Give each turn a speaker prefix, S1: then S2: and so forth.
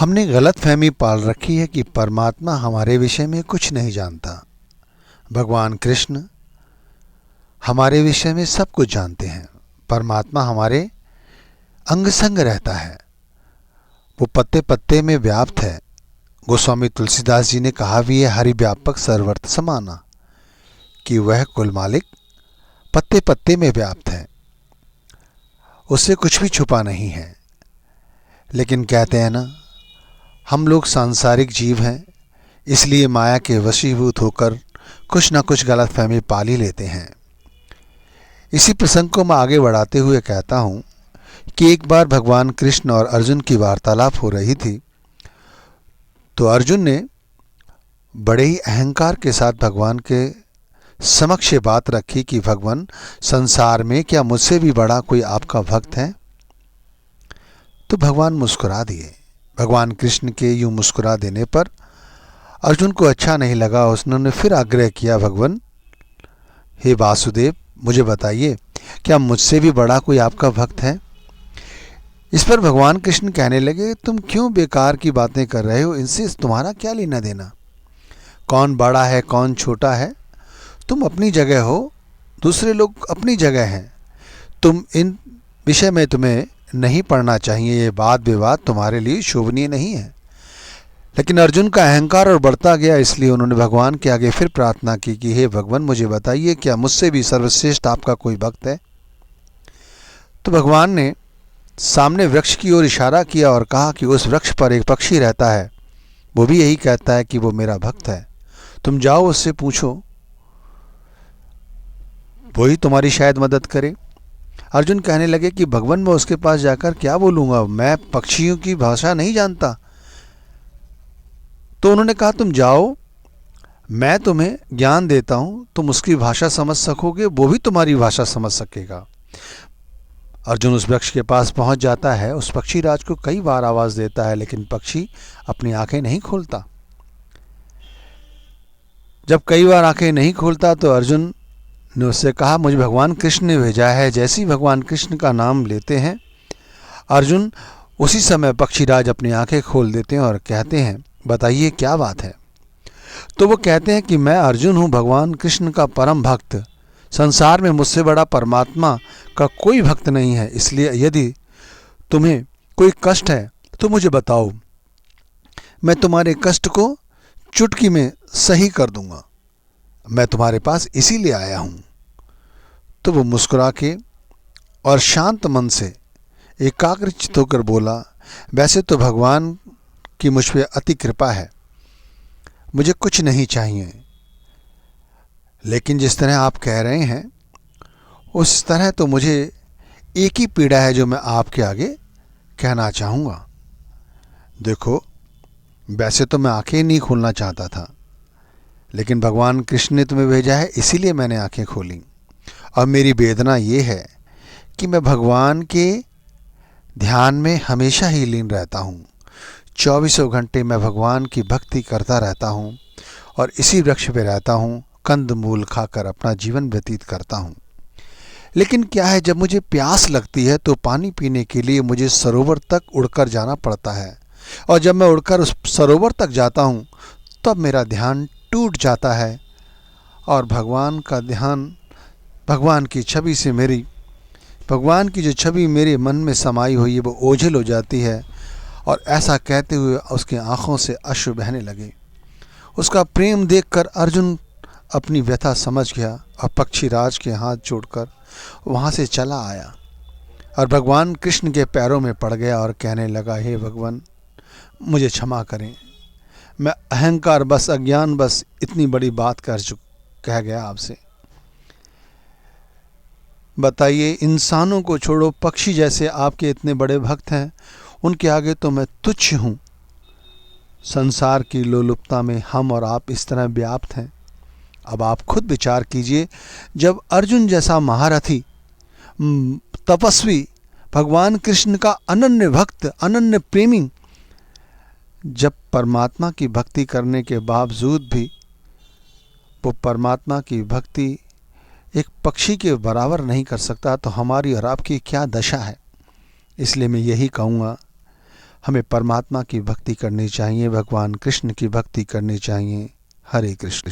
S1: हमने गलतफहमी पाल रखी है कि परमात्मा हमारे विषय में कुछ नहीं जानता। भगवान कृष्ण हमारे विषय में सब कुछ जानते हैं। परमात्मा हमारे अंग संग रहता है, वो पत्ते पत्ते में व्याप्त है। गोस्वामी तुलसीदास जी ने कहा भी है, हरि व्यापक सर्वर्थ समाना, कि वह कुल मालिक पत्ते पत्ते में व्याप्त है, उससे कुछ भी छुपा नहीं है। लेकिन कहते हैं ना, हम लोग सांसारिक जीव हैं, इसलिए माया के वशीभूत होकर कुछ न कुछ गलतफहमी पाल ही लेते हैं। इसी प्रसंग को मैं आगे बढ़ाते हुए कहता हूँ कि एक बार भगवान कृष्ण और अर्जुन की वार्तालाप हो रही थी, तो अर्जुन ने बड़े ही अहंकार के साथ भगवान के समक्ष बात रखी कि भगवान, संसार में क्या मुझसे भी बड़ा कोई आपका भक्त है? तो भगवान मुस्कुरा दिए। भगवान कृष्ण के यूं मुस्कुरा देने पर अर्जुन को अच्छा नहीं लगा। उसने फिर आग्रह किया, भगवान हे वासुदेव, मुझे बताइए, क्या मुझसे भी बड़ा कोई आपका भक्त है? इस पर भगवान कृष्ण कहने लगे, तुम क्यों बेकार की बातें कर रहे हो? इनसे तुम्हारा क्या लेना देना? कौन बड़ा है कौन छोटा है? तुम अपनी जगह हो, दूसरे लोग अपनी जगह हैं। तुम इन विषय में तुम्हें नहीं पढ़ना चाहिए। ये वाद विवाद तुम्हारे लिए शोभनीय नहीं है। लेकिन अर्जुन का अहंकार और बढ़ता गया, इसलिए उन्होंने भगवान के आगे फिर प्रार्थना की कि हे भगवान, मुझे बताइए, क्या मुझसे भी सर्वश्रेष्ठ आपका कोई भक्त है? तो भगवान ने सामने वृक्ष की ओर इशारा किया और कहा कि उस वृक्ष पर एक पक्षी रहता है, वो भी यही कहता है कि वो मेरा भक्त है। तुम जाओ, उससे पूछो, वही तुम्हारी शायद मदद करे। अर्जुन कहने लगे कि भगवान, मैं उसके पास जाकर क्या बोलूँगा? मैं पक्षियों की भाषा नहीं जानता। तो उन्होंने कहा, तुम जाओ, मैं तुम्हें ज्ञान देता हूँ, तुम उसकी भाषा समझ सकोगे, वो भी तुम्हारी भाषा समझ सकेगा। अर्जुन उस वृक्ष के पास पहुंच जाता है, उस पक्षी राज को कई बार आवाज़ देता है, लेकिन पक्षी अपनी आंखें नहीं खोलता। जब कई बार आंखें नहीं खोलता तो अर्जुन ने उससे कहा, मुझे भगवान कृष्ण ने भेजा है। जैसे ही भगवान कृष्ण का नाम लेते हैं अर्जुन, उसी समय पक्षीराज अपनी आंखें खोल देते हैं और कहते हैं, बताइए क्या बात है? तो वो कहते हैं कि मैं अर्जुन हूँ, भगवान कृष्ण का परम भक्त। संसार में मुझसे बड़ा परमात्मा का कोई भक्त नहीं है, इसलिए यदि तुम्हें कोई कष्ट है तो मुझे बताओ, मैं तुम्हारे कष्ट को चुटकी में सही कर दूंगा। मैं तुम्हारे पास इसीलिए आया हूँ। तो वो मुस्कुरा के और शांत मन से एकाग्रचित्त होकर बोला, वैसे तो भगवान की मुझ पर अति कृपा है, मुझे कुछ नहीं चाहिए, लेकिन जिस तरह आप कह रहे हैं उस तरह तो मुझे एक ही पीड़ा है जो मैं आपके आगे कहना चाहूँगा। देखो, वैसे तो मैं आंखें नहीं खोलना चाहता था, लेकिन भगवान कृष्ण ने तुम्हें भेजा है, इसीलिए मैंने आंखें खोली। और मेरी वेदना ये है कि मैं भगवान के ध्यान में हमेशा ही लीन रहता हूँ। 24 घंटे मैं भगवान की भक्ति करता रहता हूँ और इसी वृक्ष पे रहता हूँ, कंद मूल खाकर अपना जीवन व्यतीत करता हूँ। लेकिन क्या है, जब मुझे प्यास लगती है तो पानी पीने के लिए मुझे सरोवर तक उड़कर जाना पड़ता है, और जब मैं उड़कर उस सरोवर तक जाता हूँ तब मेरा ध्यान टूट जाता है और भगवान का ध्यान, भगवान की छवि से भगवान की जो छवि मेरे मन में समाई हुई है वो ओझल हो जाती है। और ऐसा कहते हुए उसकी आंखों से अश्रु बहने लगे। उसका प्रेम देखकर अर्जुन अपनी व्यथा समझ गया और पक्षीराज के हाथ जोड़कर वहाँ से चला आया और भगवान कृष्ण के पैरों में पड़ गया और कहने लगा, हे भगवान, मुझे क्षमा करें, मैं अहंकार बस, अज्ञान बस इतनी बड़ी बात कह गया आपसे। बताइए, इंसानों को छोड़ो, पक्षी जैसे आपके इतने बड़े भक्त हैं, उनके आगे तो मैं तुच्छ हूँ। संसार की लोलुपता में हम और आप इस तरह व्याप्त हैं। अब आप खुद विचार कीजिए, जब अर्जुन जैसा महारथी, तपस्वी, भगवान कृष्ण का अनन्य भक्त, अनन्य प्रेमी, जब परमात्मा की भक्ति करने के बावजूद भी वो परमात्मा की भक्ति एक पक्षी के बराबर नहीं कर सकता, तो हमारी और आपकी क्या दशा है। इसलिए मैं यही कहूँगा, हमें परमात्मा की भक्ति करनी चाहिए, भगवान कृष्ण की भक्ति करनी चाहिए। हरे कृष्ण।